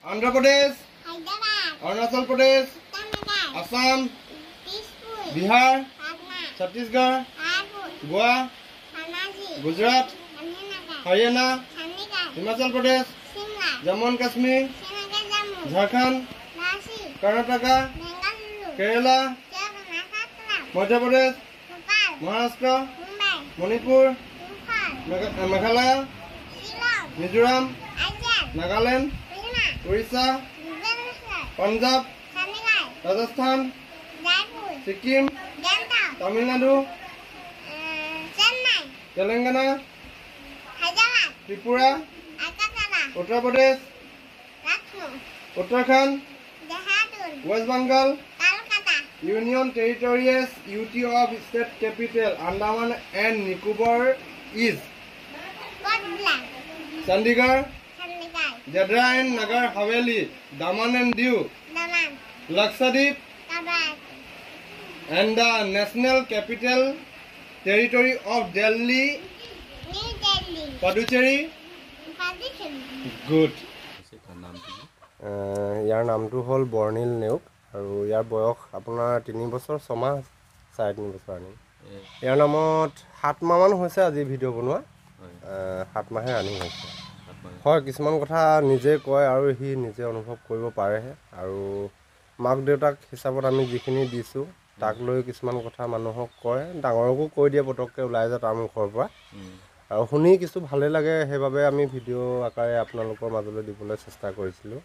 Andhra Pradesh, Arunachal Pradesh, Assam, Bihar, Chhattisgarh, Goa, Gujarat, Haryana, Himachal Pradesh, Jammu and Kashmir, Jharkhand, Karnataka, Kerala, Madhya Pradesh, Maharashtra, Manipur, Meghalaya, Mizoram, Nagaland, Orissa, Punjab, Rajasthan, Sikkim, Tamil Nadu, Telangana, Tripura, Uttar Pradesh, Uttarakhand, West Bengal, Union Territories, UT of State Capital, Andaman and Nicobar is Chandigarh, Dadra and Nagar Haveli, Daman and Diu, Lakshadweep, and the National Capital Territory of Delhi, Puducherry. Good. ইয়াৰ নামটো হ'ল বৰ্ণিল নেওগ আৰু ইয়াৰ বয়স আপোনাৰ 3 বছৰ 6 মাহ 3.5 বছৰ আনি ইয়াৰ নামত 7 মাহ মান হৈছে আজি ভিডিঅ' বনোৱা 7 মাহে ৰানিং হৈছে হয় কিছুমান কথা নিজে কয় আৰু হি নিজে অনুভৱ কৰিব পাৰে আৰু মাক দেউতাক হিচাপত আমি যিখিনি দিছো তাক লৈ কিছুমান কথা মানুহক কয় ডাঙৰকো কৈ দিয়ে পটককে ওলাই যায় তাৰ মুখৰ পৰা আৰু শুনি কিছু ভালে লাগে সেইবাবে আমি ভিডিঅ' আকাৰে আপোনালোকৰ মাজলৈ দিবলৈ চেষ্টা কৰিছিলো